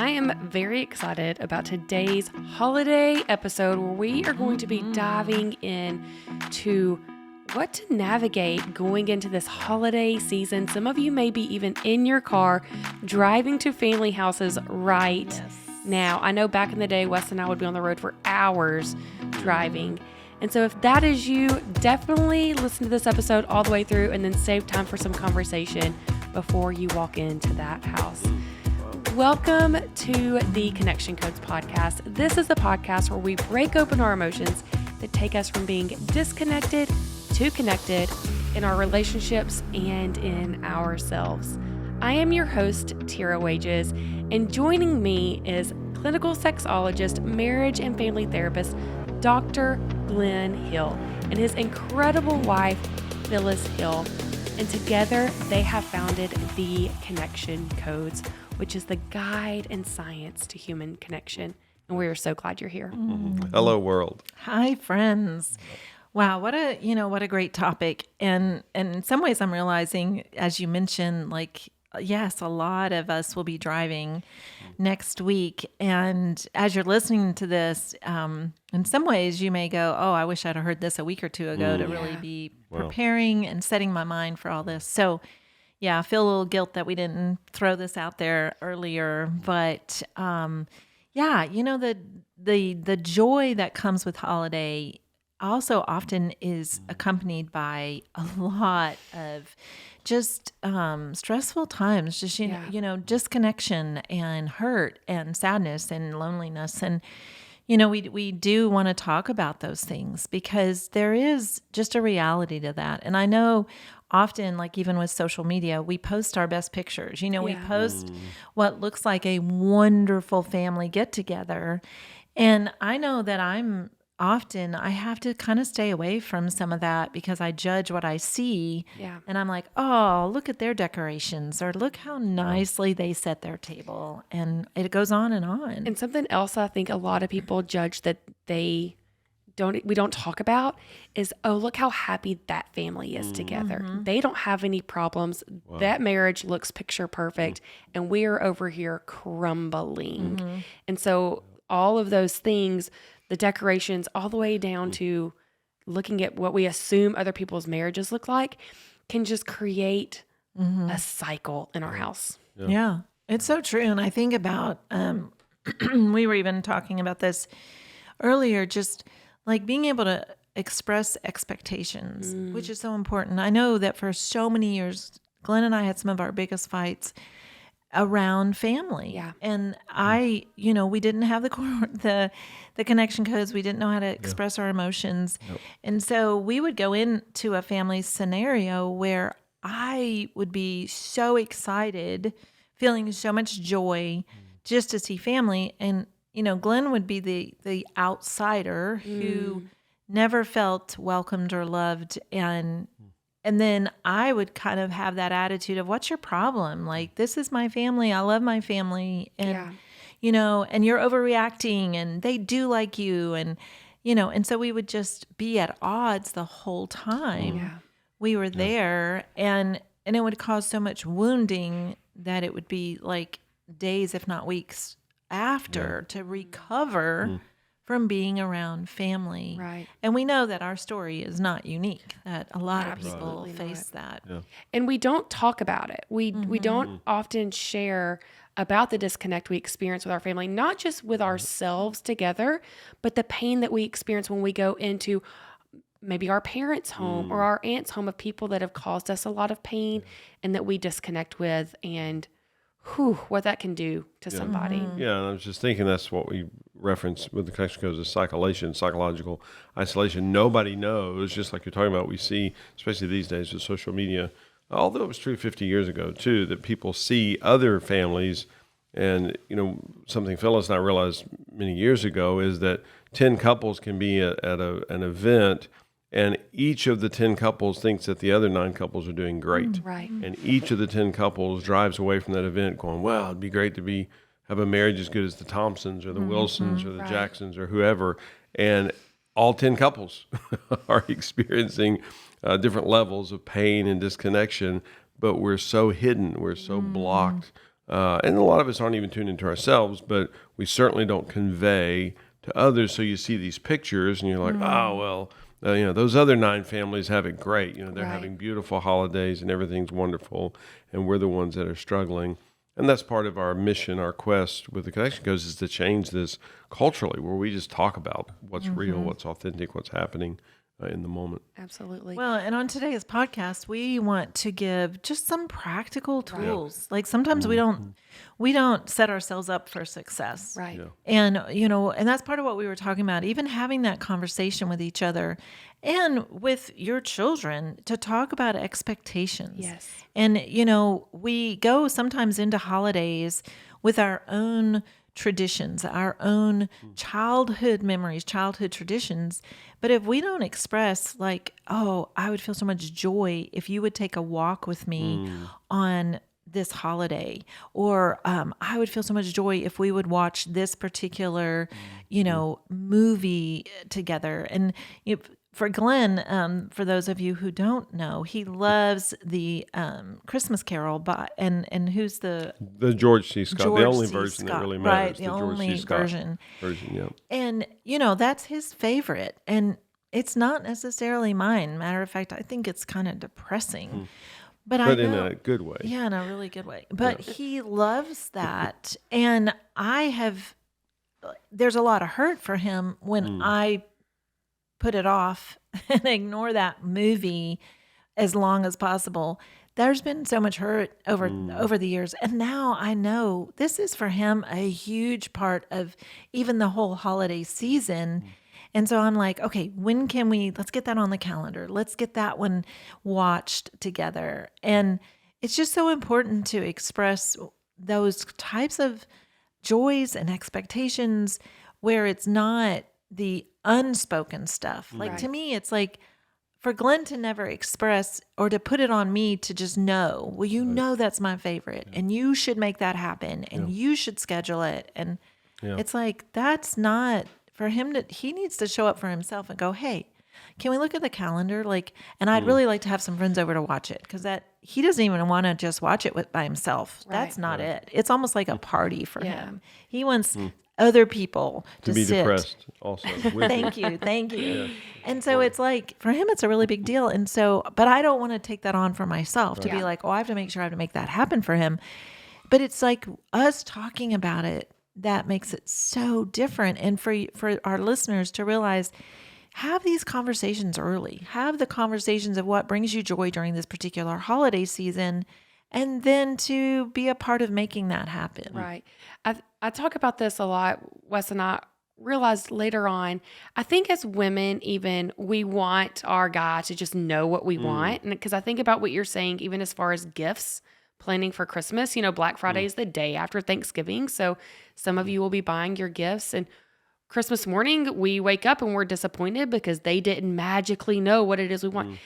I am very excited about today's holiday episode where we are going to be diving in to what to navigate going into this holiday season. Some of you may be even in your car driving to family houses right now. I know back in the day, Wes and I would be on the road for hours driving. And so if that is you, definitely listen to this episode all the way through and then save time for some conversation before you walk into that house. Welcome to the Connection Codes podcast. This is the podcast where we break open our emotions that take us from being disconnected to connected in our relationships and in ourselves. I am your host, Tira Wages, and joining me is clinical sexologist, marriage and family therapist, Dr. Glenn Hill, and his incredible wife, Phyllis Hill. And together they have founded the Connection Codes, which is the guide and science to human connection. And we are so glad you're here. Hello, world. Hi, friends. Wow, what a great topic. And in some ways I'm realizing, as you mentioned, yes, a lot of us will be driving next week. And as you're listening to this, in some ways you may go, oh, I wish I'd have heard this a week or two ago to really be preparing and setting my mind for all this. So yeah, I feel a little guilt that we didn't throw this out there earlier, but the joy that comes with holiday also often is accompanied by a lot of just stressful times, just disconnection and hurt and sadness and loneliness. And we do want to talk about those things because there is just a reality to that. And I know often, like even with social media, we post our best pictures. We post what looks like a wonderful family get together. And I know that I have to kind of stay away from some of that because I judge what I see. Yeah. And I'm like, oh, look at their decorations, or look how nicely they set their table. And it goes on and on. And something else I think a lot of people judge that we don't talk about is, oh, look how happy that family is together. They don't have any problems. Wow. That marriage looks picture perfect. And we are over here crumbling. And so all of those things, the decorations, all the way down to looking at what we assume other people's marriages look like, can just create a cycle in our house. Yeah, it's so true. And I think about, we were even talking about this earlier, just like being able to express expectations, which is so important. I know that for so many years, Glenn and I had some of our biggest fights around family. Yeah. And we didn't have the connection codes. We didn't know how to express our emotions. Nope. And so we would go into a family scenario where I would be so excited, feeling so much joy just to see family. And, Glenn would be the outsider who never felt welcomed or loved. And then I would kind of have that attitude of, what's your problem? Like, this is my family. I love my family. And, and you're overreacting and they do like you. And, and so we would just be at odds the whole time we were there. And it would cause so much wounding that it would be like days, if not weeks after to recover from being around family. Right. And we know that our story is not unique, that a lot of people face that. Yeah. And we don't talk about it. We don't often share about the disconnect we experience with our family, not just with ourselves together, but the pain that we experience when we go into maybe our parents' home or our aunt's home of people that have caused us a lot of pain and that we disconnect with, and what that can do to somebody. Yeah, and I was just thinking that's what we reference with the connection codes is psychological isolation. Nobody knows, just like you're talking about, we see, especially these days with social media, although it was true 50 years ago too, that people see other families. And, something Phyllis and I realized many years ago is that 10 couples can be at an event, and each of the 10 couples thinks that the other 9 couples are doing great. Right. And each of the 10 couples drives away from that event going, wow, it'd be great to have a marriage as good as the Thompsons or the Wilsons or the Jacksons or whoever. And all 10 couples are experiencing different levels of pain and disconnection, but we're so hidden, we're so blocked And a lot of us aren't even tuned into ourselves, but we certainly don't convey to others. So you see these pictures and you're like, oh, well, those other 9 families have it great. They're Right. having beautiful holidays and everything's wonderful. And we're the ones that are struggling. And that's part of our mission, our quest with the Connection Codes is to change this culturally, where we just talk about what's real, what's authentic, what's happening in the moment. Absolutely. Well, and on today's podcast, we want to give just some practical tools. Like sometimes we don't set ourselves up for success. right. Yeah. And, and that's part of what we were talking about, even having that conversation with each other and with your children to talk about expectations. Yes. And, we go sometimes into holidays with our own traditions, our own childhood memories, childhood traditions. But if we don't express like, oh, I would feel so much joy if you would take a walk with me on this holiday, or I would feel so much joy if we would watch this particular, movie together. And for Glenn, for those of you who don't know, he loves the Christmas Carol and who's the George C. Scott, George the only C. version that Scott, really right, matters. the George only C. Scott version. Yeah. And, that's his favorite. And it's not necessarily mine. Matter of fact, I think it's kind of depressing. But I But in know, a good way. yeah, in a really good way. But he loves that. And there's a lot of hurt for him when I put it off and ignore that movie as long as possible. There's been so much hurt over the years. And now I know this is for him a huge part of even the whole holiday season. And so I'm like, okay, when can let's get that on the calendar. Let's get that one watched together. And it's just so important to express those types of joys and expectations where it's not the unspoken stuff. Like to me, it's like for Glenn to never express or to put it on me to just know, well, know that's my favorite and you should make that happen and you should schedule it. And it's like, that's not for him he needs to show up for himself and go, hey, can we look at the calendar? And I'd really like to have some friends over to watch it because he doesn't even want to just watch it by himself. Right. That's not it. It's almost like a party for him. He wants other people To be sit. depressed also. with Thank you. And so it's like, for him, it's a really big deal. And so, but I don't want to take that on for myself to be like, oh, I have to make sure I have to make that happen for him. But it's like us talking about it that makes it so different. And for our listeners to realize, have these conversations early. Have the conversations of what brings you joy during this particular holiday season, and then to be a part of making that happen. Right. I talk about this a lot. Wes and I realized later on, I think as women, even we want our guy to just know what we want. And because I think about what you're saying, even as far as gifts, planning for Christmas, Black Friday is the day after Thanksgiving. So some of you will be buying your gifts, and Christmas morning, we wake up and we're disappointed because they didn't magically know what it is we want.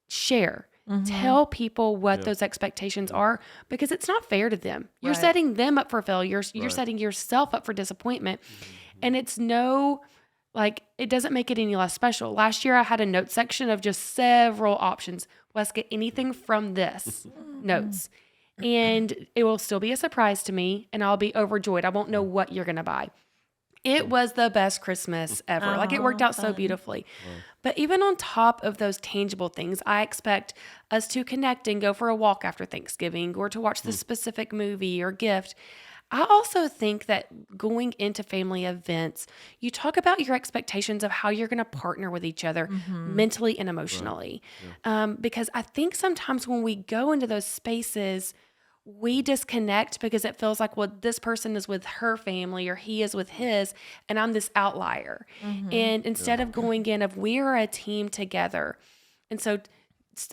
Share. Tell people what those expectations are, because it's not fair to them. You're setting them up for failure. You're setting yourself up for disappointment. And it's it doesn't make it any less special. Last year, I had a note section of just several options. Let's get anything from this notes. And it will still be a surprise to me, and I'll be overjoyed. I won't know what you're going to buy. It was the best Christmas ever. It worked out so beautifully. But even on top of those tangible things, I expect us to connect and go for a walk after Thanksgiving or to watch the specific movie or gift. I also think that going into family events, you talk about your expectations of how you're going to partner with each other mentally and emotionally. Because I think sometimes when we go into those spaces, we disconnect because it feels like, well, this person is with her family or he is with his, and I'm this outlier. And instead of going in of we're a team together. And so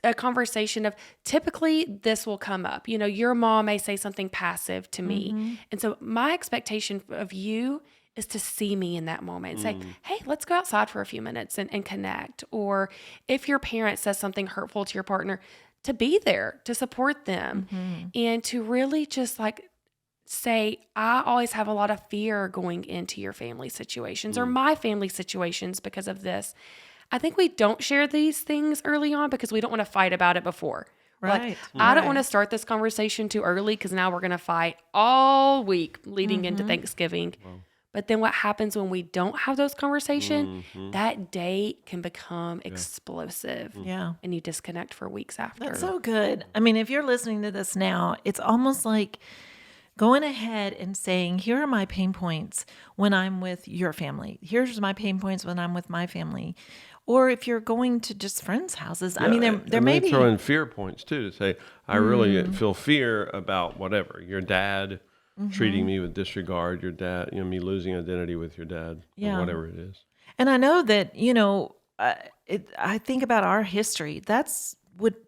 a conversation of typically this will come up. Your mom may say something passive to me. And so my expectation of you is to see me in that moment and say, hey, let's go outside for a few minutes and connect. Or if your parent says something hurtful to your partner, to be there, to support them, and to really just say, I always have a lot of fear going into your family situations or my family situations because of this. I think we don't share these things early on because we don't want to fight about it before. Right. I don't Right. want to start this conversation too early because now we're going to fight all week leading into Thanksgiving. But then what happens when we don't have those conversations? That day can become explosive. Yeah. And you disconnect for weeks after. That's so good. I mean, if you're listening to this now, it's almost like going ahead and saying, here are my pain points when I'm with your family. Here's my pain points when I'm with my family. Or if you're going to just friends' houses, I mean, there may be. throw in fear points too to say, I really feel fear about whatever. Your dad treating me with disregard, your dad, me losing identity with your dad, Yeah. or whatever it is. And I know that, I think about our history.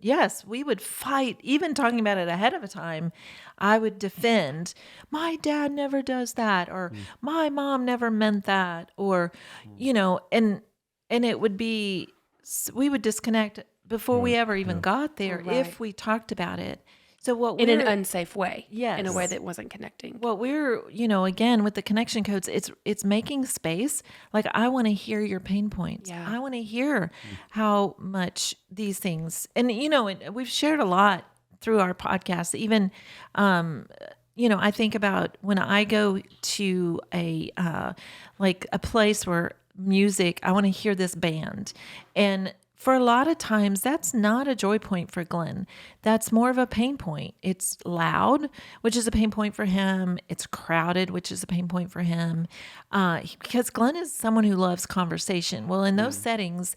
Yes, we would fight, even talking about it ahead of a time. I would defend, my dad never does that, or my mom never meant that, or, and it would be, we would disconnect before we ever even got there Right. if we talked about it. So what in we're an unsafe way. Yes. In a way that wasn't connecting. what we're, again, with the connection codes, it's making space. Like, I want to hear your pain points. Yeah. I want to hear how much these things, and, we've shared a lot through our podcast. Even, I think about when I go to a place where music, I want to hear this band. And for a lot of times, that's not a joy point for Glenn. That's more of a pain point. It's loud, which is a pain point for him. It's crowded, which is a pain point for him. Because Glenn is someone who loves conversation. Well, in those settings,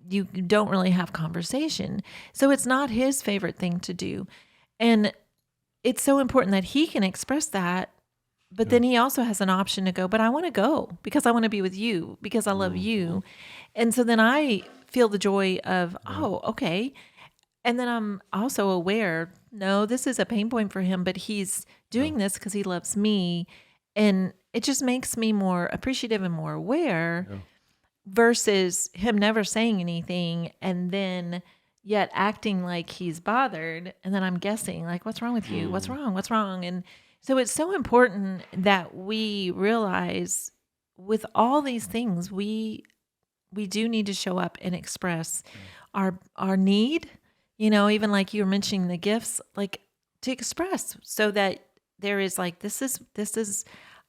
you don't really have conversation. So it's not his favorite thing to do. And it's so important that he can express that. But then he also has an option to go, but I want to go because I want to be with you, because I love you. And so then I feel the joy of, oh, okay. And then I'm also aware, no, this is a pain point for him, but he's doing this because he loves me. And it just makes me more appreciative and more aware versus him never saying anything and then yet acting like he's bothered. And then I'm guessing, like, what's wrong with you? What's wrong? What's wrong? And so it's so important that we realize with all these things, we do need to show up and express our need, even like you were mentioning the gifts, like to express so that there is like, this is,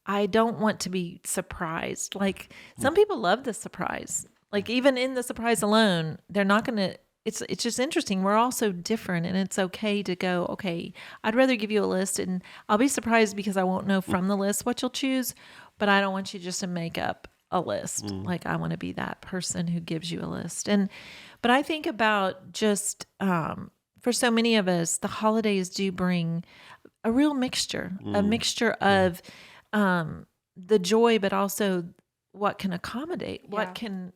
I don't want to be surprised. Like some people love the surprise, like even in the surprise alone, they're not going to, it's just interesting. We're all so different, and it's okay to go, okay, I'd rather give you a list and I'll be surprised because I won't know from the list what you'll choose, but I don't want you just to make up a list. Like I want to be that person who gives you a list. But I think about just, for so many of us, the holidays do bring a real mixture, of the joy, but also what can accommodate, what can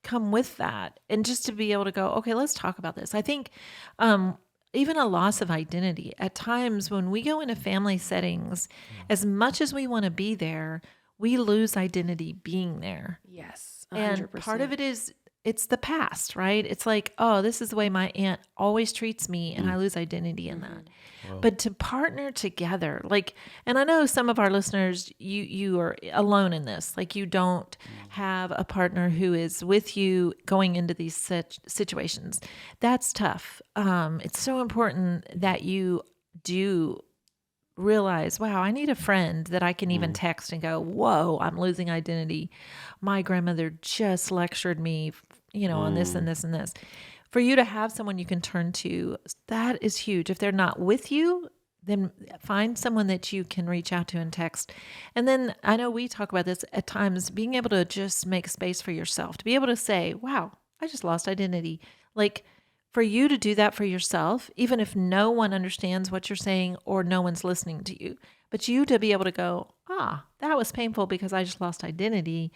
come with that, and just to be able to go, okay, let's talk about this. I think even a loss of identity at times when we go into family settings, as much as we want to be there, we lose identity being there. Yes. 100%. And part of it is it's the past, right? It's like, oh, this is the way my aunt always treats me, and I lose identity in that. But to partner together, like, and I know some of our listeners, you are alone in this. Like you don't have a partner who is with you going into these situations. That's tough. It's so important that you do realize, wow, I need a friend that I can even text and go, whoa, I'm losing identity. My grandmother just lectured me, on this and this and this. For you to have someone you can turn to, that is huge. If they're not with you, then find someone that you can reach out to and text. And then I know we talk about this at times, being able to just make space for yourself, to be able to say, wow, I just lost identity. Like for you to do that for yourself, even if no one understands what you're saying or no one's listening to you, but you to be able to go, that was painful because I just lost identity,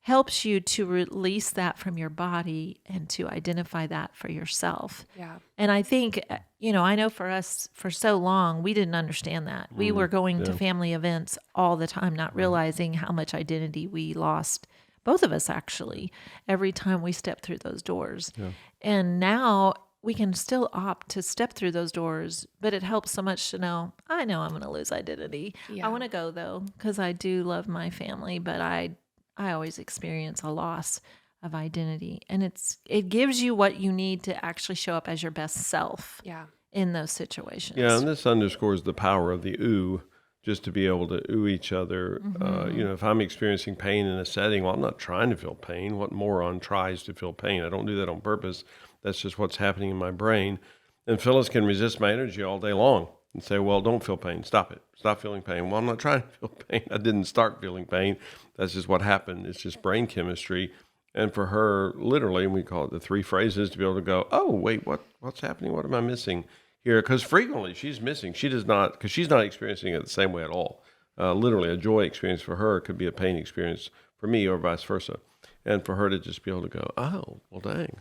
helps you to release that from your body and to identify that for yourself. Yeah. And I think, I know for us, for so long, we didn't understand that. We were going to family events all the time, not realizing how much identity we lost, both of us actually, every time we stepped through those doors. Yeah. And now we can still opt to step through those doors, but it helps so much to know, I know I'm going to lose identity. Yeah. I want to go though, because I do love my family, but I always experience a loss of identity, and it gives you what you need to actually show up as your best self. Yeah. in those situations. Yeah, and this underscores the power of the ooh, just to be able to ooh each other. If I'm experiencing pain in a setting, well, I'm not trying to feel pain. What moron tries to feel pain? I don't do that on purpose. That's just what's happening in my brain. And Phyllis can resist my energy all day long and say, well, don't feel pain. Stop it. Stop feeling pain. Well, I'm not trying to feel pain. I didn't start feeling pain. That's just what happened. It's just brain chemistry. And for her, literally, we call it the 3 phrases, to be able to go, oh, wait, what's happening? What am I missing here? Because frequently she's missing. She does not, because she's not experiencing it the same way at all. Literally, a joy experience for her could be a pain experience for me, or vice versa. And for her to just be able to go, oh, well, dang,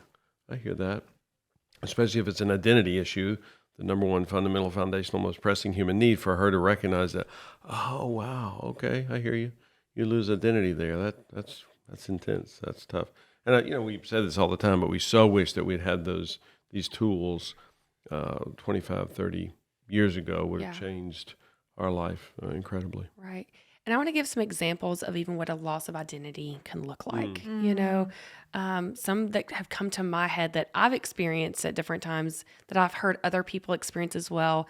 I hear that. Especially if it's an identity issue, the number one fundamental, foundational, most pressing human need, for her to recognize that, oh, wow, okay, I hear you. You lose identity there. That's intense. That's tough. And, we've said this all the time, but we so wish that we'd had these tools 25, 30 years ago. Would have changed our life incredibly. Right. And I want to give some examples of even what a loss of identity can look like. Some that have come to my head that I've experienced at different times, that I've heard other people experience as well.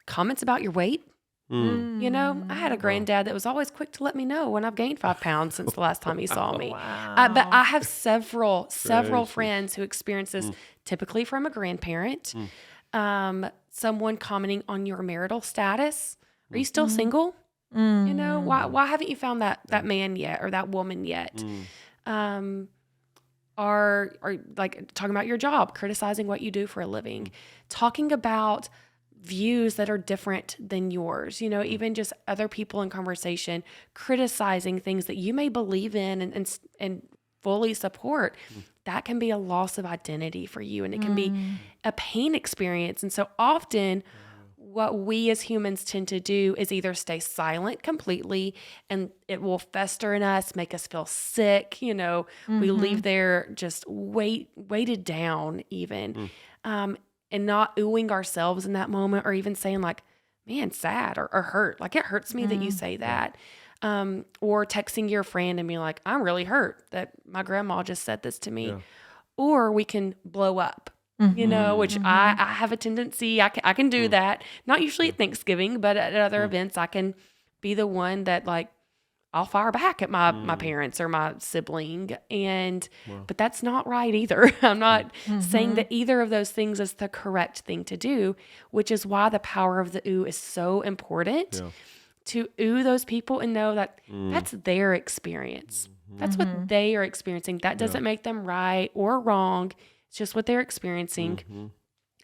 Comments about your weight. I had a granddad that was always quick to let me know when I've gained 5 pounds since the last time he saw me. Wow. But I have several friends who experience this, typically from a grandparent. Someone commenting on your marital status. Are you still single? Why haven't you found that man yet, or that woman yet? Are like talking about your job, criticizing what you do for a living, talking about views that are different than yours, even just other people in conversation, criticizing things that you may believe in and fully support. That can be a loss of identity for you, and it can be a pain experience. And so often what we as humans tend to do is either stay silent completely, and it will fester in us, make us feel sick. We leave there just weighted down even, and not oohing ourselves in that moment, or even saying like, man, sad or hurt. Like, it hurts me that you say that. Or texting your friend and being like, I'm really hurt that my grandma just said this to me. Yeah. Or we can blow up. Which I have a tendency, I can do that. Not usually at Thanksgiving, but at other events, I can be the one that like, I'll fire back at my parents or my sibling. But that's not right either. I'm not saying that either of those things is the correct thing to do, which is why the power of the ooh is so important. To ooh those people and know that that's their experience. That's what they are experiencing. That doesn't make them right or wrong. It's just what they're experiencing.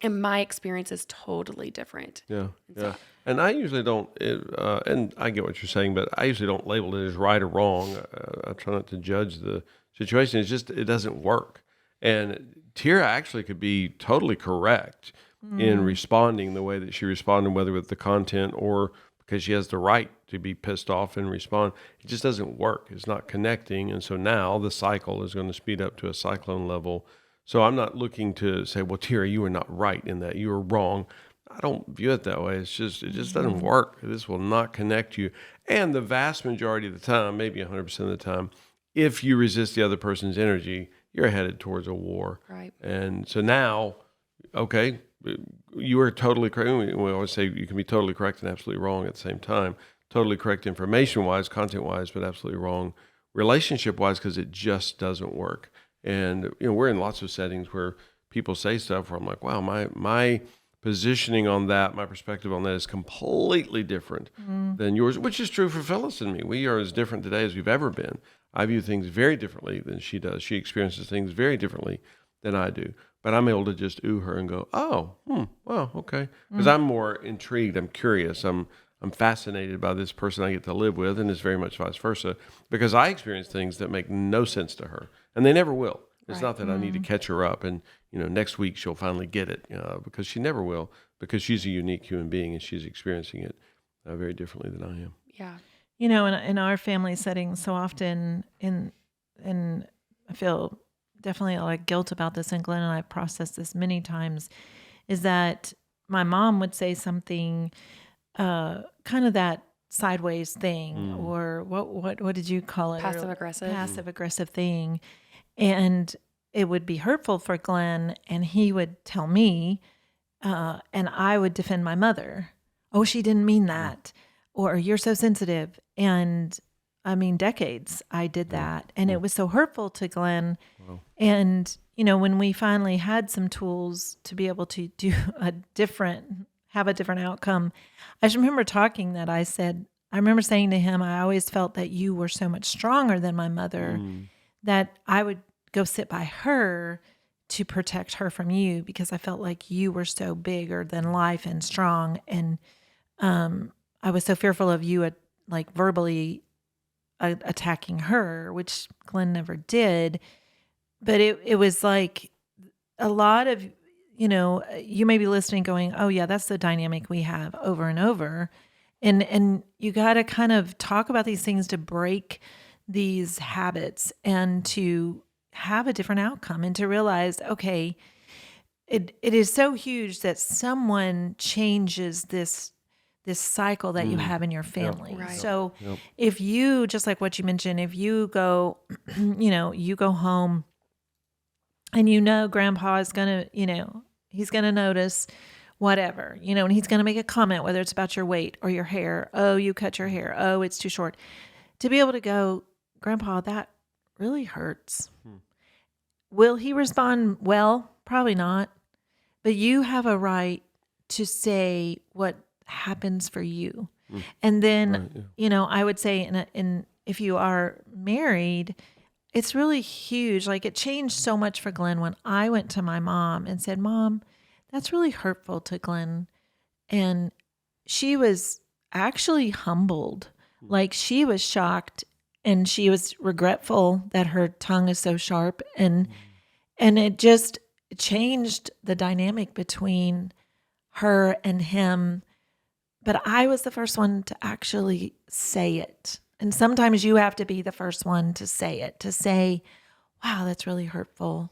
And my experience is totally different. And I usually don't, and I get what you're saying, but I usually don't label it as right or wrong. I try not to judge the situation. It's just, it doesn't work. And Tira actually could be totally correct in responding the way that she responded, whether with the content or because she has the right to be pissed off and respond. It just doesn't work. It's not connecting. And so now the cycle is going to speed up to a cyclone level. So I'm not looking to say, well, Tira, you were not right in that. You were wrong. I don't view it that way. It just doesn't work. This will not connect you. And the vast majority of the time, maybe 100% of the time, if you resist the other person's energy, you're headed towards a war. Right. And so now, okay, you are totally correct. We always say you can be totally correct and absolutely wrong at the same time. Totally correct information-wise, content-wise, but absolutely wrong relationship-wise, because it just doesn't work. And we're in lots of settings where people say stuff where I'm like, wow, my positioning on that, my perspective on that is completely different than yours, which is true for Phyllis and me. We are as different today as we've ever been. I view things very differently than she does. She experiences things very differently than I do. But I'm able to just ooh her and go, oh, well, okay. Because I'm more intrigued. I'm curious. I'm fascinated by this person I get to live with, and it's very much vice versa, because I experience things that make no sense to her, and they never will. It's not that I need to catch her up, and next week she'll finally get it, because she never will, because she's a unique human being and she's experiencing it very differently than I am. Yeah. In our family setting, so often, and I feel definitely a lot of guilt about this, and Glenn and I have processed this many times, is that my mom would say something, kind of that sideways thing, or what did you call it? Passive aggressive. Passive aggressive thing. And it would be hurtful for Glenn, and he would tell me, and I would defend my mother. Oh, she didn't mean that. Or you're so sensitive. And I mean, decades I did that. And it was so hurtful to Glenn. Wow. And, when we finally had some tools to be able to do have a different outcome, I just remember talking that I remember saying to him, I always felt that you were so much stronger than my mother that I would go sit by her to protect her from you because I felt like you were so bigger than life and strong. And I was so fearful of you like verbally attacking her, which Glenn never did. But it was like a lot of, you may be listening going, oh yeah, that's the dynamic we have over and over. And you got to kind of talk about these things to break these habits and to have a different outcome and to realize, okay, it is so huge that someone changes this cycle that you have in your family. Right. So if you, just like what you mentioned, if you go, you go home and grandpa is going to, he's going to notice whatever, and he's going to make a comment, whether it's about your weight or your hair. Oh, you cut your hair. Oh, it's too short. To be able to go, Grandpa, that really hurts. Will he respond well? Probably not. But you have a right to say what happens for you. And then, I would say if you are married, it's really huge. Like it changed so much for Glenn when I went to my mom and said, Mom, that's really hurtful to Glenn. And she was actually humbled. Like she was shocked and she was regretful that her tongue is so sharp. And it just changed the dynamic between her and him. But I was the first one to actually say it. And sometimes you have to be the first one to say it, to say, wow, that's really hurtful.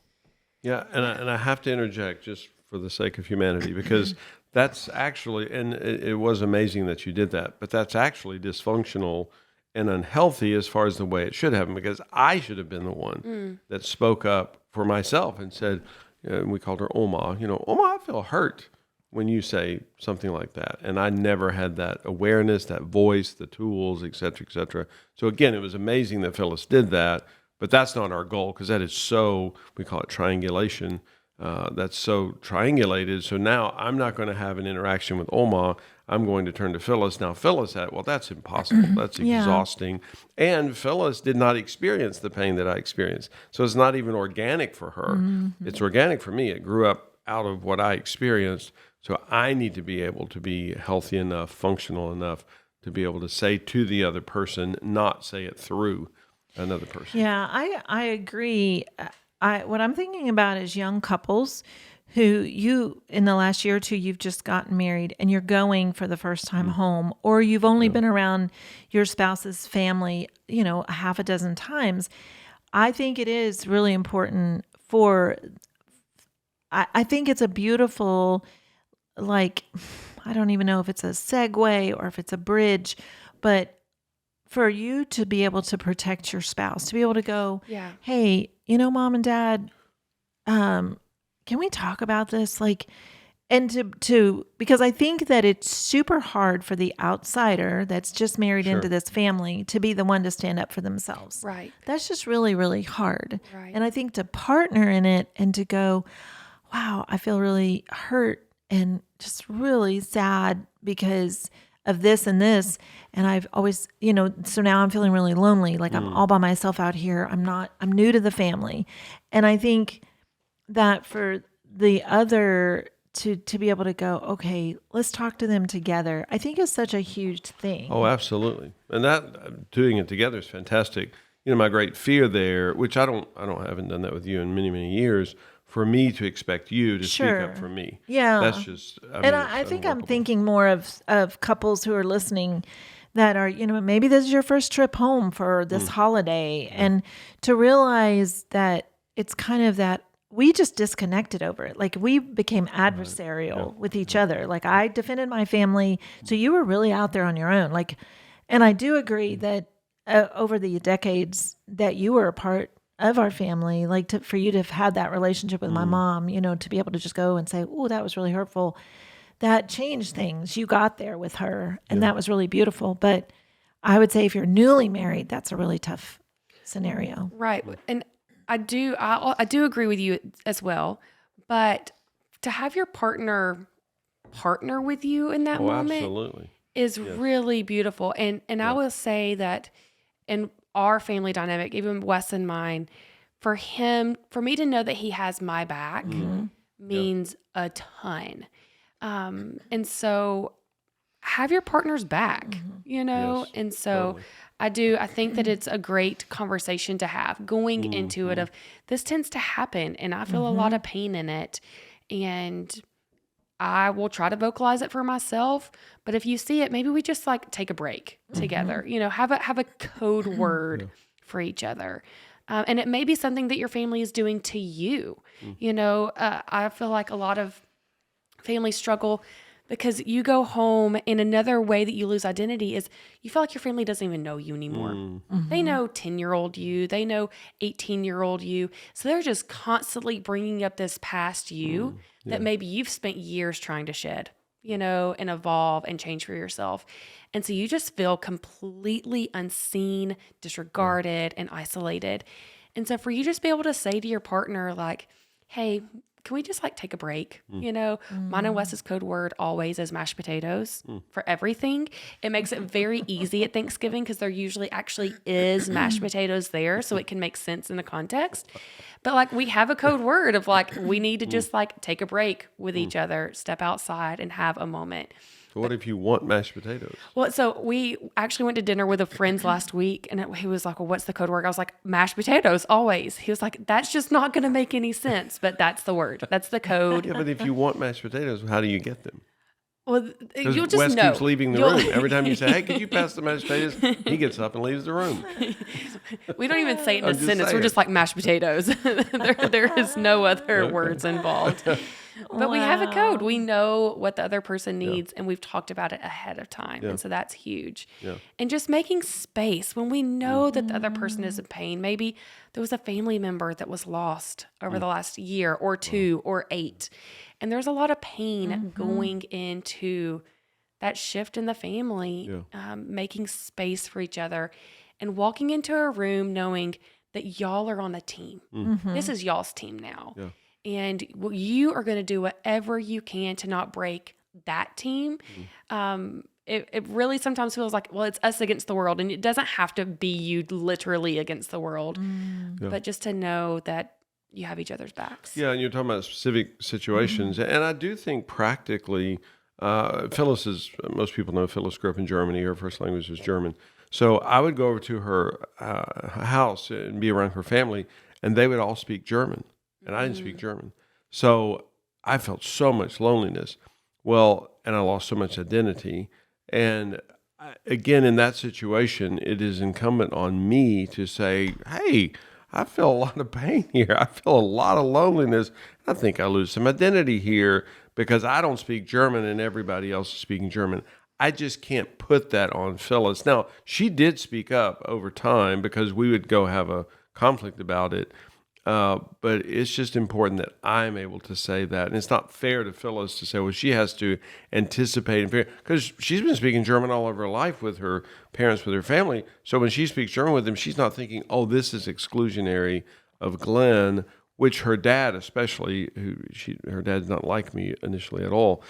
Yeah, and I have to interject just for the sake of humanity, because that's actually, and it was amazing that you did that, but that's actually dysfunctional and unhealthy as far as the way it should have been, because I should have been the one that spoke up for myself and said, and we called her Oma, Oma, I feel hurt when you say something like that. And I never had that awareness, that voice, the tools, et cetera, et cetera. So again, it was amazing that Phyllis did that, but that's not our goal, because that is so, we call it triangulation. That's so triangulated. So now I'm not going to have an interaction with Oma. I'm going to turn to Phyllis. Now Phyllis had, well, that's impossible. That's exhausting. And Phyllis did not experience the pain that I experienced. So it's not even organic for her. It's organic for me. It grew up out of what I experienced. So I need to be able to be healthy enough, functional enough to be able to say to the other person, not say it through another person. Yeah, I agree. What I'm thinking about is young couples who in the last year or two, you've just gotten married and you're going for the first time home, or you've only been around your spouse's family, a half a dozen times. I think it is really important I think it's a beautiful, like, I don't even know if it's a segue or if it's a bridge, but for you to be able to protect your spouse, to be able to go, hey, Mom and Dad, can we talk about this? Like, and because I think that it's super hard for the outsider that's just married into this family to be the one to stand up for themselves. Right. That's just really, really hard. Right. And I think to partner in it and to go, wow, I feel really hurt and just really sad because of this and this. And I've always, so now I'm feeling really lonely. Like I'm all by myself out here. I'm new to the family. And I think that for the other to be able to go, okay, let's talk to them together, I think is such a huge thing. Oh, absolutely. And that doing it together is fantastic. My great fear there, which I haven't done that with you in many, many years, for me to expect you to speak up for me. Yeah. That's just, I think I'm thinking more of couples who are listening that are, maybe this is your first trip home for this holiday, and to realize that it's kind of that we just disconnected over it. Like we became adversarial with each other. Like I defended my family. So you were really out there on your own. Like, and I do agree that over the decades that you were apart, of our family, like for you to have had that relationship with my mom, to be able to just go and say, oh, that was really hurtful. That changed things. You got there with her, and that was really beautiful. But I would say if you're newly married, that's a really tough scenario. Right. And I do agree with you as well. But to have your partner with you in that moment absolutely. is really beautiful. And I will say that in our family dynamic, even Wes and mine, for me to know that he has my back means a ton. And so have your partner's back, Yes, and so totally. I think that it's a great conversation to have going into it of this tends to happen and I feel a lot of pain in it, and I will try to vocalize it for myself. But if you see it, maybe we just like take a break together, have a code word for each other. And it may be something that your family is doing to you. I feel like a lot of families struggle because you go home, and another way that you lose identity is you feel like your family doesn't even know you anymore. They know 10-year-old you, they know 18-year-old you. So they're just constantly bringing up this past you that maybe you've spent years trying to shed, and evolve and change for yourself. And so you just feel completely unseen, disregarded, and isolated. And so for you just be able to say to your partner, like, hey, can we just like take a break? Mine and Wes's code word always is mashed potatoes for everything. It makes it very easy at Thanksgiving because there usually actually is mashed potatoes there. So it can make sense in the context. But like we have a code word of like, we need to just like take a break with each other, step outside and have a moment. So what if you want mashed potatoes? Well, so we actually went to dinner with a friends last week, and he was like, well, what's the code word? I was like, mashed potatoes, always. He was like, that's just not going to make any sense, but that's the word. That's the code. Yeah, but if you want mashed potatoes, how do you get them? Well, you'll just Wes know. keeps leaving the room. Every time you say, hey, could you pass the mashed potatoes? He gets up and leaves the room. We don't even say it in a I'm just sentence. We're saying. just like mashed potatoes. there is no other words involved. But we have a code. We know what the other person needs, and we've talked about it ahead of time. And so that's huge. Yeah. And just making space when we know that the other person is in pain. Maybe there was a family member that was lost over the last year or 2 or 8. And there's a lot of pain going into that shift in the family, making space for each other and walking into a room knowing that y'all are on a team. This is y'all's team now. Yeah. And you are going to do whatever you can to not break that team. It really sometimes feels like, well, it's us against the world. And it doesn't have to be you literally against the world, but just to know that you have each other's backs. Yeah, and you're talking about specific situations. And I do think practically, Phyllis is, most people know Phyllis grew up in Germany. Her first language was German. So I would go over to her house and be around her family, and they would all speak German. And I didn't speak German. So I felt so much loneliness. Well, and I lost so much identity. And again, in that situation, it is incumbent on me to say, hey, I feel a lot of pain here. I feel a lot of loneliness. I think I lose some identity here because I don't speak German and everybody else is speaking German. I just can't put that on Phyllis. Now, she did speak up over time because we would go have a conflict about it. But it's just important that I'm able to say that. And it's not fair to Phyllis to say, well, she has to anticipate and figure, because she's been speaking German all of her life with her parents, with her family. So when she speaks German with them, she's not thinking, oh, this is exclusionary of Glenn, which her dad especially, her dad did not like me initially at all.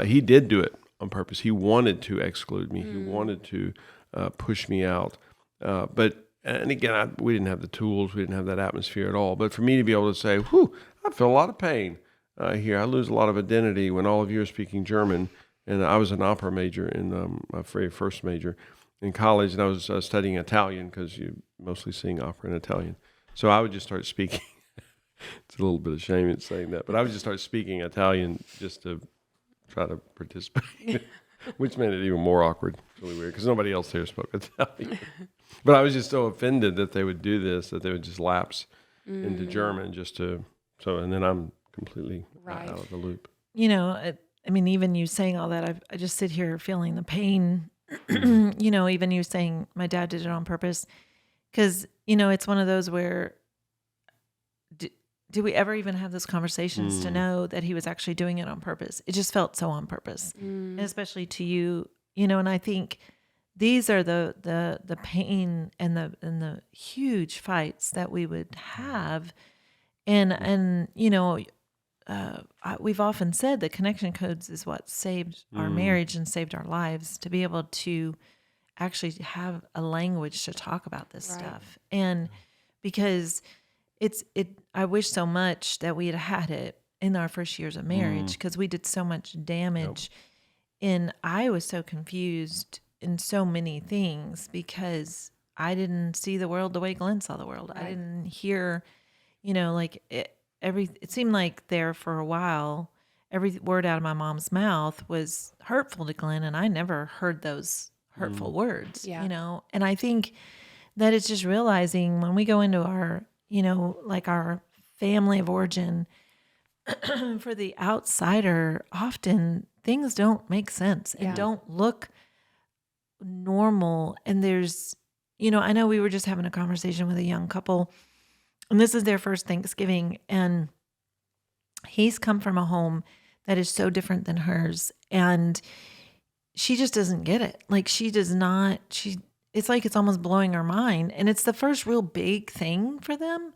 He did do it on purpose. He wanted to exclude me. He wanted to push me out. And again, we didn't have the tools. We didn't have that atmosphere at all. But for me to be able to say, whew, I feel a lot of pain here. I lose a lot of identity when all of you are speaking German. And I was an opera major in my very first major in college. And I was studying Italian because you mostly sing opera in Italian. So I would just start speaking. It's a little bit of shame in saying that. But I would just start speaking Italian just to try to participate, which made it even more awkward. It's really weird because nobody else there spoke Italian. But I was just so offended that they would do this, that they would just lapse into German and then I'm completely out of the loop. I mean, even you saying all that, I just sit here feeling the pain, even you saying my dad did it on purpose. Because, it's one of those where did we ever even have those conversations to know that he was actually doing it on purpose? It just felt so on purpose, and especially to you, and I think these are the pain and the huge fights that we would have, and we've often said that connection codes is what saved our marriage and saved our lives, to be able to actually have a language to talk about this stuff, and because I wish so much that we had it in our first years of marriage, because we did so much damage. And I was so confused in so many things because I didn't see the world the way Glenn saw the world. I didn't hear, it seemed like there for a while, every word out of my mom's mouth was hurtful to Glenn, and I never heard those hurtful words, and I think that it's just realizing when we go into our, our family of origin, for the outsider, often things don't make sense and don't look normal. And there's, I know we were just having a conversation with a young couple, and this is their first Thanksgiving, and he's come from a home that is so different than hers, and she just doesn't get it. Like, she does not, it's like it's almost blowing her mind, and it's the first real big thing for them.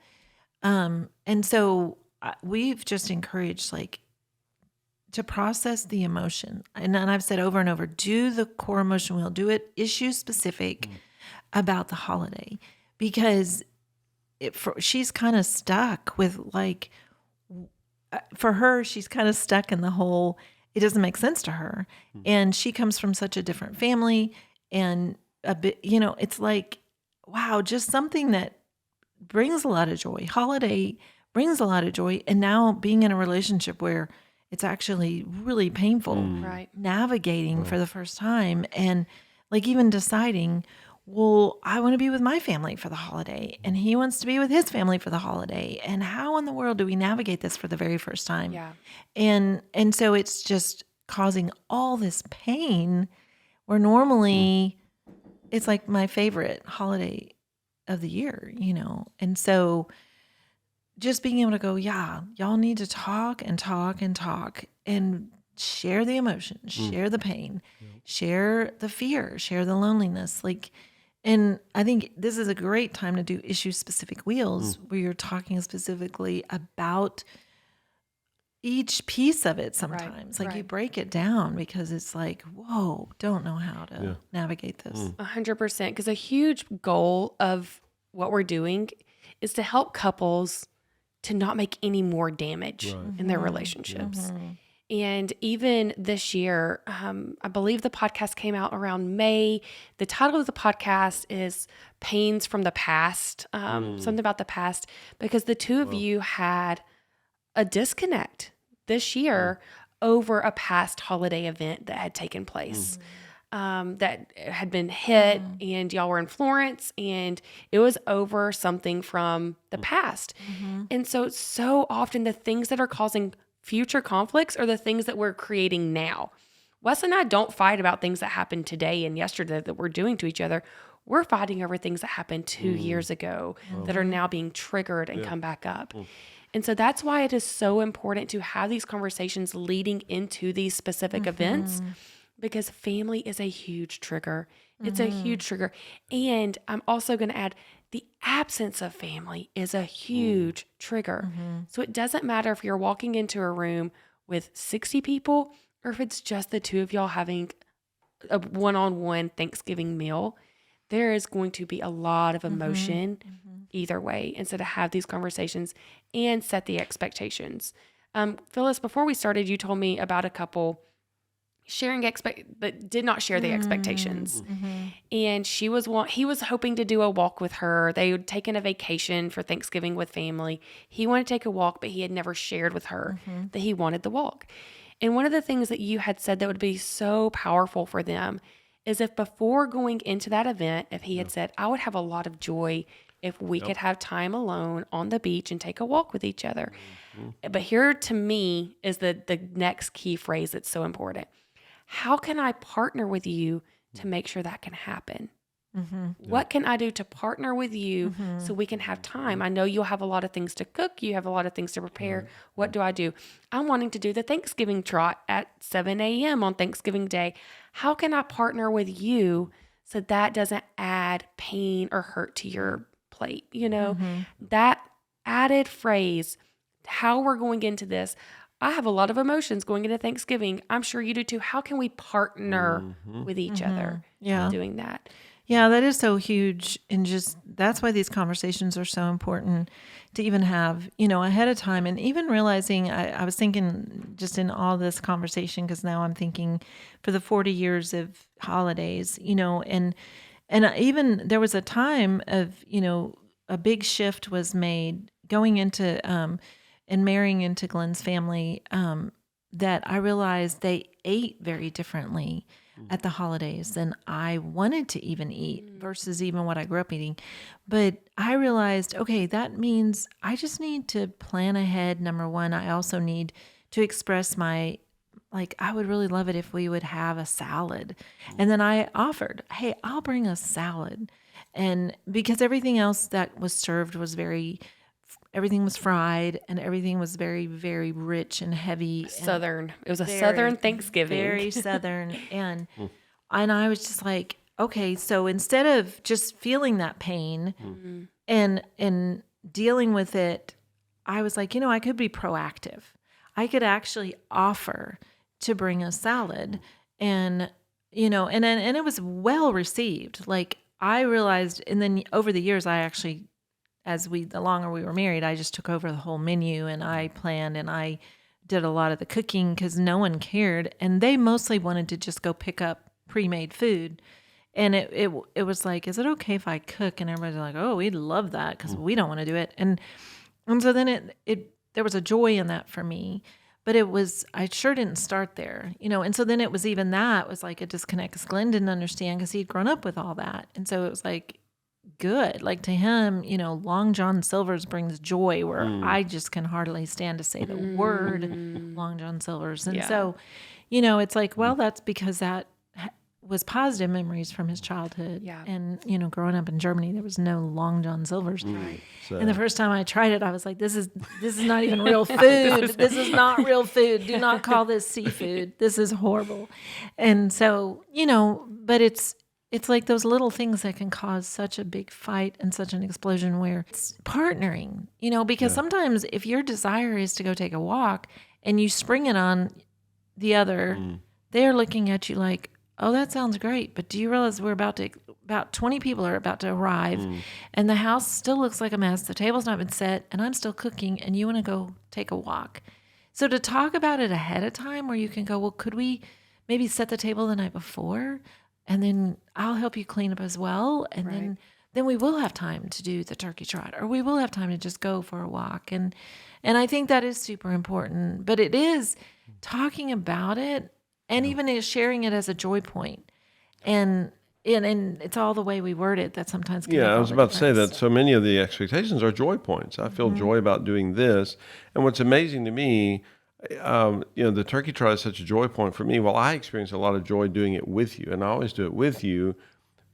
And so we've just encouraged, to process the emotion. And I've said over and over, do the core emotion wheel, do it issue specific about the holiday, because she's kind of stuck with, for her, she's kind of stuck in the whole, it doesn't make sense to her. And she comes from such a different family, and a bit, it's like, wow, just something that brings a lot of joy. Holiday brings a lot of joy. And now being in a relationship where it's actually really painful, navigating for the first time, and even deciding, well, I want to be with my family for the holiday, and he wants to be with his family for the holiday. And how in the world do we navigate this for the very first time? Yeah. And so it's just causing all this pain, where normally it's like my favorite holiday of the year, And so just being able to go, y'all need to talk and talk and talk, and share the emotion, share the pain, share the fear, share the loneliness. And I think this is a great time to do issue specific wheels, where you're talking specifically about each piece of it sometimes. You break it down, because it's like, whoa, don't know how to navigate this. 100%. Because a huge goal of what we're doing is to help couples to not make any more damage in their relationships. And even this year, I believe the podcast came out around May. The title of the podcast is Pains from the Past, something about the past, because the two of you had a disconnect this year over a past holiday event that had taken place, that had been hit, and y'all were in Florence, and it was over something from the past. And so often the things that are causing future conflicts are the things that we're creating now. Wes and I don't fight about things that happened today and yesterday that we're doing to each other. We're fighting over things that happened 2 years ago that are now being triggered and come back up. And so that's why it is so important to have these conversations leading into these specific events, because family is a huge trigger. It's a huge trigger. And I'm also going to add, the absence of family is a huge trigger. So it doesn't matter if you're walking into a room with 60 people, or if it's just the two of y'all having a one-on-one Thanksgiving meal. There is going to be a lot of emotion either way. And so to have these conversations and set the expectations. Phyllis, before we started, you told me about a couple sharing but did not share the expectations. And he was hoping to do a walk with her. They had taken a vacation for Thanksgiving with family. He wanted to take a walk, but he had never shared with her that he wanted the walk. And one of the things that you had said that would be so powerful for them is if before going into that event, if he had said, I would have a lot of joy if we could have time alone on the beach and take a walk with each other. But here to me is the next key phrase that's so important. How can I partner with you to make sure that can happen? What can I do to partner with you so we can have time? I know you'll have a lot of things to cook. You have a lot of things to prepare. What do I do? I'm wanting to do the Thanksgiving trot at 7 a.m. on Thanksgiving Day. How can I partner with you so that doesn't add pain or hurt to your plate? You know, that added phrase, how we're going into this. I have a lot of emotions going into Thanksgiving. I'm sure you do too. How can we partner with each other in doing that? Yeah, that is so huge. And just that's why these conversations are so important to even have, you know, ahead of time. And even realizing, I was thinking just in all this conversation, because now I'm thinking for the 40 years of holidays, you know, and even there was a time of, you know, a big shift was made going into and marrying into Glenn's family, that I realized they ate very differently at the holidays than I wanted to even eat versus even what I grew up eating. But I realized, okay, that means I just need to plan ahead. Number one, I also need to express my, like, I would really love it if we would have a salad. And then I offered, hey, I'll bring a salad. And because everything else that was served was everything was fried and everything was very, very rich and heavy. Southern. It was a Southern Thanksgiving. Very Southern. And I was just like, okay, so instead of just feeling that pain and dealing with it, I was like, you know, I could be proactive. I could actually offer to bring a salad, and, you know, and it was well received. Like, I realized, and then over the years, I actually, the longer we were married, I just took over the whole menu and I planned and I did a lot of the cooking because no one cared. And they mostly wanted to just go pick up pre-made food. And it was like, is it okay if I cook? And everybody's like, oh, we'd love that because we don't want to do it. And so then there was a joy in that for me, but I sure didn't start there, you know? And so then it was even that was like a disconnect because Glenn didn't understand because he'd grown up with all that. And so it was like, good. Like, to him, you know, Long John Silver's brings joy where I just can hardly stand to say the word Long John Silver's. And so, you know, it's like, well, that's because that was positive memories from his childhood. Yeah. And, you know, growing up in Germany, there was no Long John Silver's. Right. And the first time I tried it, I was like, this is not even real food. This is not real food. Do not call this seafood. This is horrible. And so, you know, but it's like those little things that can cause such a big fight and such an explosion where it's partnering, you know, because sometimes if your desire is to go take a walk and you spring it on the other, they're looking at you like, oh, that sounds great. But do you realize about 20 people are about to arrive and the house still looks like a mess. The table's not been set and I'm still cooking and you want to go take a walk. So to talk about it ahead of time where you can go, well, could we maybe set the table the night before? And then I'll help you clean up as well. And then we will have time to do the turkey trot, or we will have time to just go for a walk. And I think that is super important. But it is talking about it and even is sharing it as a joy point. And it's all the way we word it that sometimes can make I all was the about to say difference. that so many of the expectations are joy points. I feel joy about doing this. And what's amazing to me, you know, the turkey trot is such a joy point for me. Well, I experience a lot of joy doing it with you, and I always do it with you.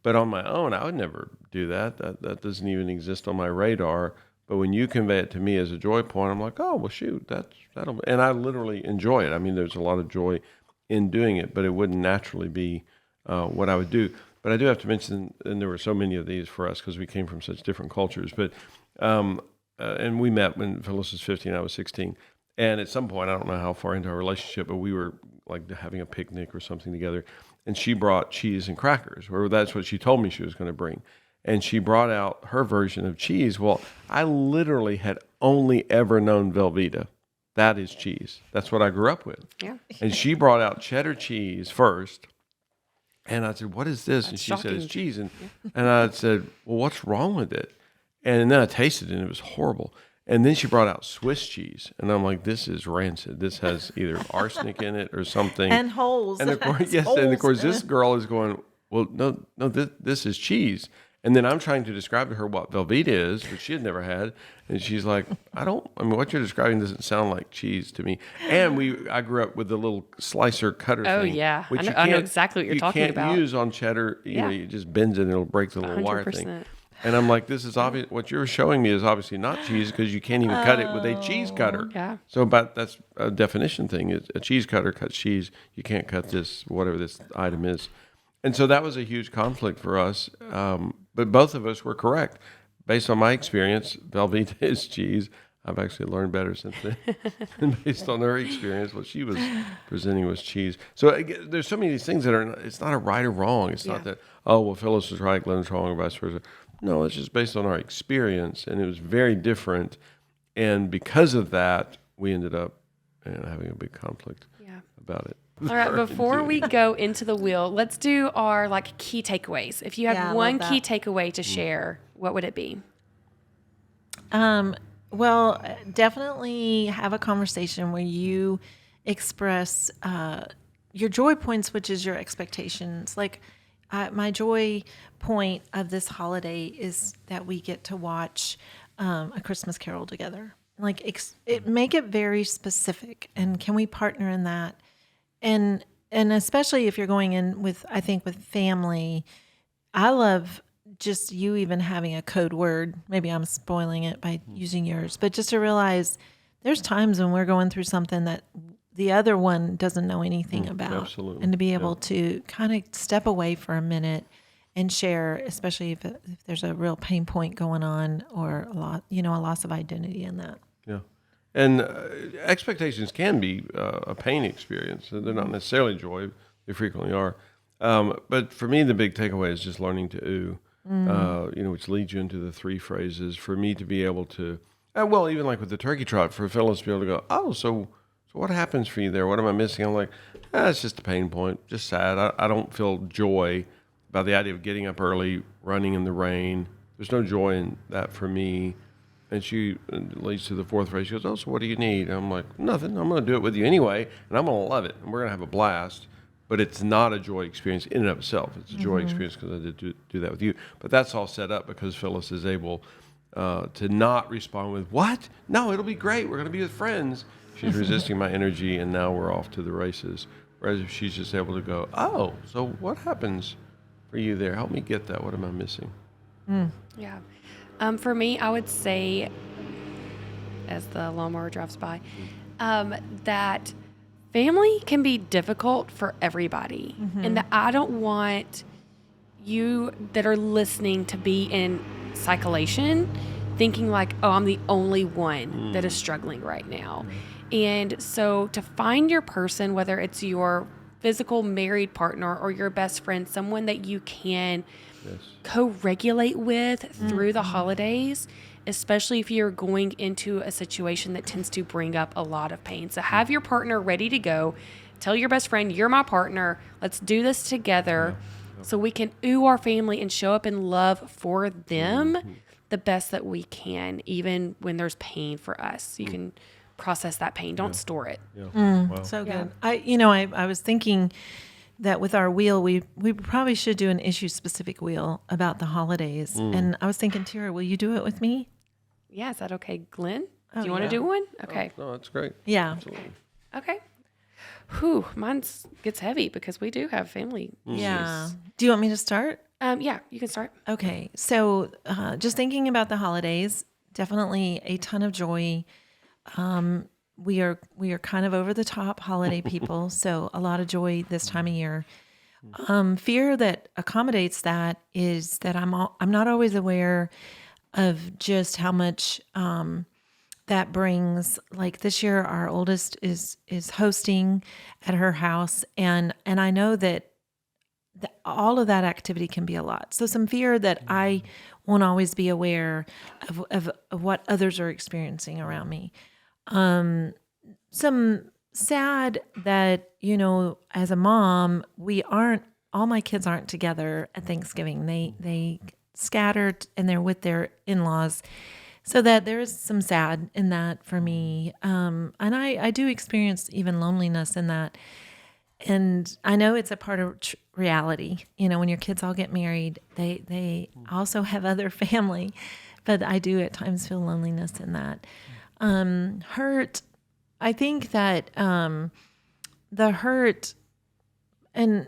But on my own, I would never do that. That doesn't even exist on my radar. But when you convey it to me as a joy point, I'm like, oh, well, shoot, that'll. And I literally enjoy it. I mean, there's a lot of joy in doing it, but it wouldn't naturally be what I would do. But I do have to mention, and there were so many of these for us because we came from such different cultures. But and we met when Phyllis was 15, I was 16. And at some point, I don't know how far into our relationship, but we were like having a picnic or something together. And she brought cheese and crackers, or that's what she told me she was going to bring. And she brought out her version of cheese. Well, I literally had only ever known Velveeta. That is cheese. That's what I grew up with. Yeah. And she brought out cheddar cheese first. And I said, what is this? And she said, it's cheese. And I said, well, what's wrong with it? And then I tasted it, and it was horrible. And then she brought out Swiss cheese, and I'm like, "This is rancid. This has either arsenic in it or something." And holes. And of course, yes, and of course, this girl is going, "Well, no, this is cheese." And then I'm trying to describe to her what Velveeta is, which she had never had. And she's like, I mean, what you're describing doesn't sound like cheese to me. And I grew up with the little slicer cutter Oh, thing. yeah. Which I know exactly what you're talking you about. can't use on cheddar. You know, you just bends it and it'll break the little wire thing. 100%. And I'm like, this is obvious. What you're showing me is obviously not cheese because you can't even cut it with a cheese cutter. Yeah. So, but that's a definition thing. Is a cheese cutter cuts cheese. You can't cut this, whatever this item is. And so that was a huge conflict for us. But both of us were correct. Based on my experience, Velveeta is cheese. I've actually learned better since then. And based on her experience, what she was presenting was cheese. So there's so many of these things that it's not a right or wrong. It's not that, oh, well, Phyllis was right, Glenn's wrong, or vice versa. No, it's just based on our experience. And it was very different. And because of that, we ended up having a big conflict about it. All right, before we go into the wheel, let's do our key takeaways. If you had one key takeaway to share, what would it be? Well, definitely have a conversation where you express your joy points, which is your expectations. My joy point of this holiday is that we get to watch A Christmas Carol together. Make it very specific, and can we partner in that? And especially if you're going in with family, I love just you even having a code word. Maybe I'm spoiling it by using yours, but just to realize there's times when we're going through something that the other one doesn't know anything about. Absolutely. And to be able to kind of step away for a minute and share, especially if there's a real pain point going on or a loss of identity in that. Yeah. And expectations can be a pain experience. They're not necessarily joy. They frequently are. But for me, the big takeaway is just learning to ooh, which leads you into the three phrases. For me to be able to, even like with the turkey trot, for Phyllis to be able to go, oh, so what happens for you there? What am I missing? I'm like, it's just a pain point, just sad. I don't feel joy about the idea of getting up early, running in the rain. There's no joy in that for me. And she leads to the fourth phrase. She goes, oh, so what do you need? And I'm like, nothing. I'm going to do it with you anyway, and I'm going to love it, and we're going to have a blast. But it's not a joy experience in and of itself. It's a joy experience because I did do that with you. But that's all set up because Phyllis is able to not respond with, what? No, it'll be great. We're going to be with friends. She's resisting my energy, and now we're off to the races. Whereas if she's just able to go, oh, so what happens for you there? Help me get that. What am I missing? Yeah. For me, I would say, as the lawnmower drives by, that family can be difficult for everybody. And that I don't want you that are listening to be in cyclation thinking like, oh, I'm the only one that is struggling right now. And so to find your person, whether it's your physical married partner or your best friend, someone that you can co-regulate with through the holidays, especially if you're going into a situation that tends to bring up a lot of pain. So have your partner ready to go. Tell your best friend, you're my partner. Let's do this together so we can ooh our family and show up in love for them the best that we can, even when there's pain for us. You can process that pain. Don't store it. Wow. So good. I was thinking that with our wheel, we probably should do an issue-specific wheel about the holidays. And I was thinking, Tara, will you do it with me? Yeah, is that okay, Glenn? Do you want to do one? Okay. No, that's great. Yeah. Absolutely. Okay. Whew, mine gets heavy because we do have family. Yeah. Do you want me to start? Yeah, you can start. Okay. So just thinking about the holidays, definitely a ton of joy. We are kind of over the top holiday people, so a lot of joy this time of year. Fear that accommodates that is that I'm not always aware of just how much that brings. Like this year, our oldest is hosting at her house, and I know that all of that activity can be a lot. So some fear that I won't always be aware of what others are experiencing around me. Some sad that, as a mom, all my kids aren't together at Thanksgiving. They scattered and they're with their in-laws. So that there is some sad in that for me. And I do experience even loneliness in that. And I know it's a part of reality. You know, when your kids all get married, they also have other family, but I do at times feel loneliness in that. Hurt. I think that the hurt, and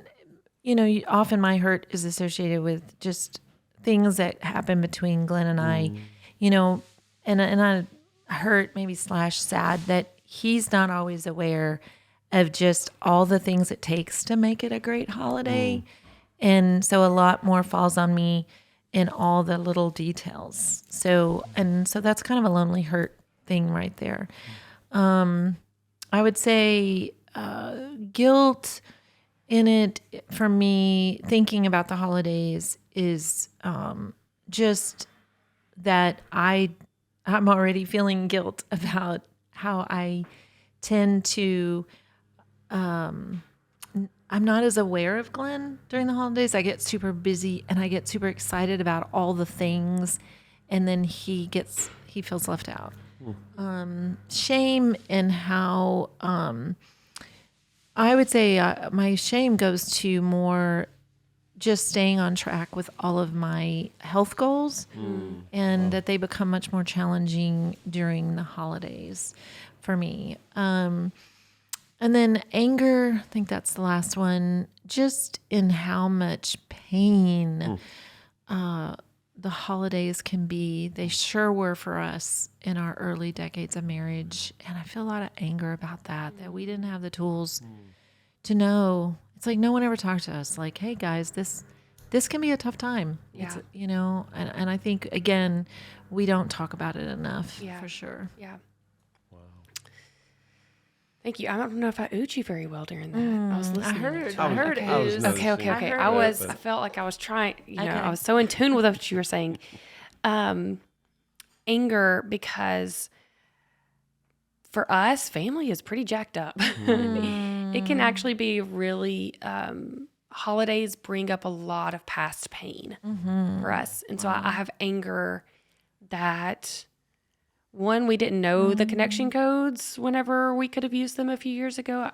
you know, often my hurt is associated with just things that happen between Glenn and I. You know, and I hurt maybe / sad that he's not always aware of just all the things it takes to make it a great holiday. And so a lot more falls on me in all the little details. So that's kind of a lonely hurt thing right there. I would say guilt in it for me, thinking about the holidays, is just that I'm already feeling guilt about how I tend to, I'm not as aware of Glenn during the holidays. I get super busy and I get super excited about all the things, and then he feels left out. Shame, and how, I would say my shame goes to more just staying on track with all of my health goals, and that they become much more challenging during the holidays for me. And then anger, I think that's the last one, just in how much pain the holidays can be. They sure were for us in our early decades of marriage. And I feel a lot of anger about that we didn't have the tools to know. It's like no one ever talked to us like, hey guys, this can be a tough time. Yeah. It's, you know, and I think, again, we don't talk about it enough. Yeah. For sure. Yeah. Thank you. I don't know if I oohed you very well during that. I was listening. I heard Okay. it ooze. Okay. I felt like I was trying, I was so in tune with what you were saying. Anger, because for us, family is pretty jacked up. It can actually be really, holidays bring up a lot of past pain for us. And so I have anger that, one, we didn't know the connection codes whenever we could have used them a few years ago.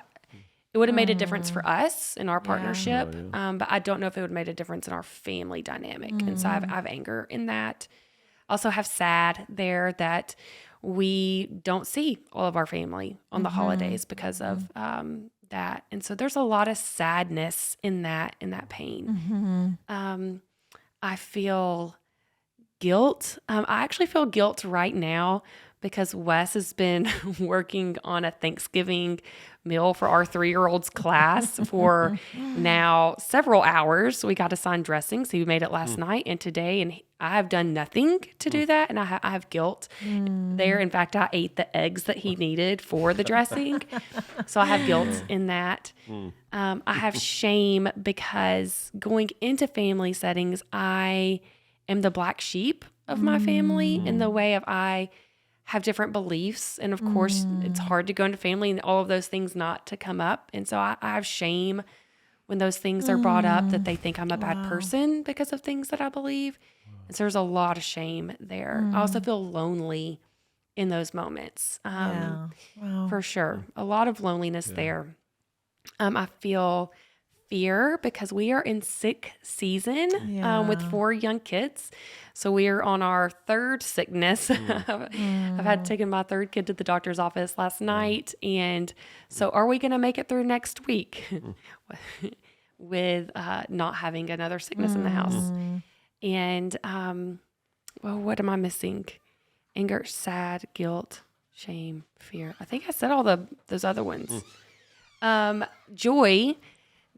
It would have made a difference for us in our partnership, but I don't know if it would have made a difference in our family dynamic. And so I have anger in that. Also have sad there that we don't see all of our family on the holidays because of that. And so there's a lot of sadness in that pain. I feel guilt. I actually feel guilt right now because Wes has been working on a Thanksgiving meal for our 3-year-old's class for now several hours. We got assigned dressing, so we made it last night and today, and I have done nothing to do that, and I have guilt there. In fact, I ate the eggs that he needed for the dressing, so I have guilt in that. I have shame because going into family settings, I am the black sheep of my family in the way of I have different beliefs. And of course, it's hard to go into family and all of those things not to come up. And so I have shame when those things are brought up, that they think I'm a bad person because of things that I believe. And so there's a lot of shame there. I also feel lonely in those moments. For sure. A lot of loneliness there. I feel fear because we are in sick season with 4 young kids. So we are on our 3rd sickness. I've had taken my 3rd kid to the doctor's office last night. And so are we going to make it through next week with not having another sickness in the house? And, well, what am I missing? Anger, sad, guilt, shame, fear. I think I said all those other ones. Joy,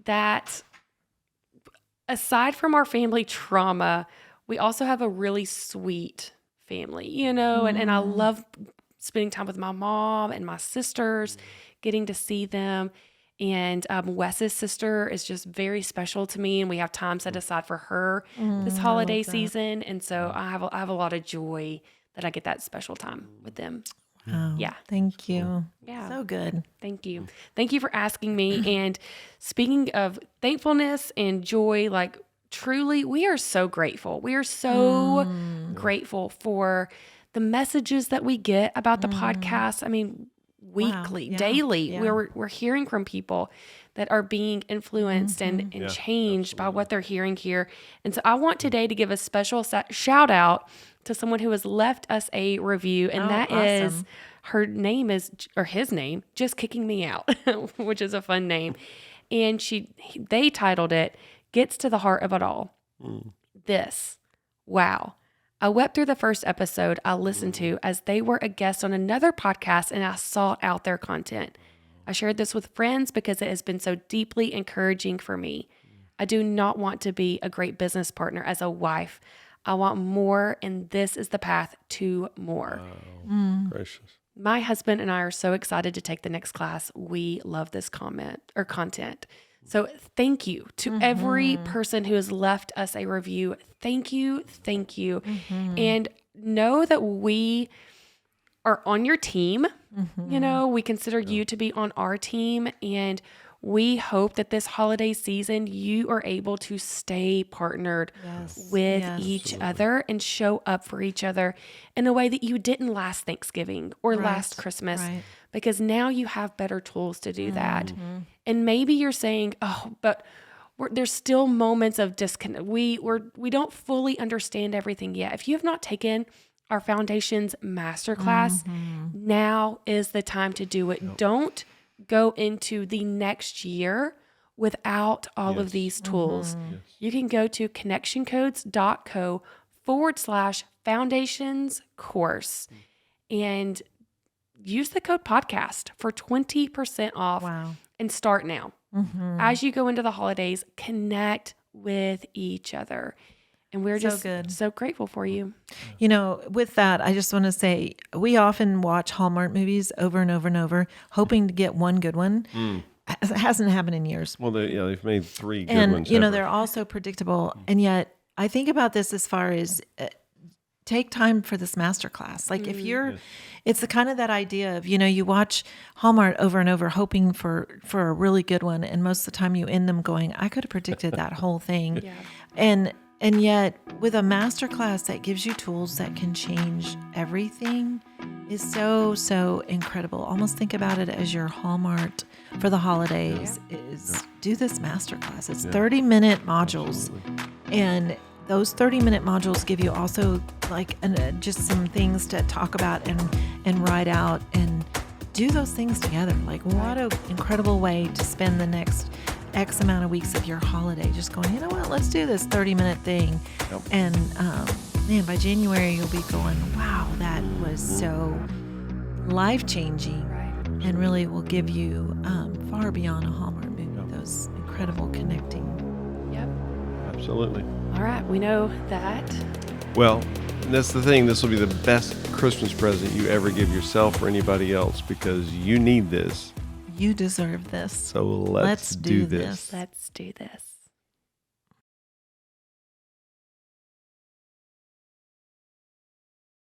that aside from our family trauma, we also have a really sweet family, and I love spending time with my mom and my sisters, getting to see them. And Wes's sister is just very special to me, and we have time set aside for her this holiday season. And so I have a lot of joy that I get that special time with them. Oh, Yeah. Thank you. Yeah. So good. Thank you. Thank you for asking me. And speaking of thankfulness and joy, like truly, we are so grateful. We are so grateful for the messages that we get about the podcast. I mean, weekly, Yeah. daily, Yeah. we're hearing from people that are being influenced and Yeah, changed by what they're hearing here. And so I want today to give a special shout out to someone who has left us a review, and that is awesome. her name is, or his name, Just Kicking Me Out, which is a fun name. And they titled it, Gets to the Heart of It All. This, wow. I wept through the first episode I listened to as they were a guest on another podcast, and I sought out their content. I shared this with friends because it has been so deeply encouraging for me. I do not want to be a great business partner as a wife. I want more, and this is the path to more. Gracious. My husband and I are so excited to take the next class. We love this content. So thank you to every person who has left us a review. Thank you. Thank you. And know that we are on your team. You know, we consider you to be on our team, and we hope that this holiday season you are able to stay partnered with each other and show up for each other in a way that you didn't last Thanksgiving or last Christmas, because now you have better tools to do that. And maybe you're saying, oh, but there's still moments of disconnect. We don't fully understand everything yet. If you have not taken our Foundations Masterclass, now is the time to do it. Don't go into the next year without all of these tools. You can go to connectioncodes.co/foundations course and use the code podcast for 20% off and start now. As you go into the holidays, connect with each other. And we're just so grateful for you. You know, with that, I just want to say we often watch Hallmark movies over and over and over, hoping to get one good one. It hasn't happened in years. Well, they've made 3 good And, ones. you know, ever. they're all so predictable. And yet I think about this as far as take time for this masterclass. Like if you're, it's the kind of that idea of, you know, you watch Hallmark over and over, hoping for a really good one. And most of the time you end them going, I could have predicted that whole thing. And yet with a masterclass that gives you tools that can change everything is so, so incredible. Almost think about it as your Hallmark for the holidays is do this masterclass. It's 30-minute modules. And those 30-minute modules give you also like just some things to talk about and write out and do those things together. Like what an incredible way to spend the next X amount of weeks of your holiday. Just going, you know what, let's do this 30-minute thing. And man, by January you'll be going, wow, that was so life-changing and really will give you far beyond a Hallmark movie, those incredible connecting. Absolutely. All right. We know that. Well, that's the thing. This will be the best Christmas present you ever give yourself or anybody else, because you need this. You deserve this. So let's do this. Let's do this.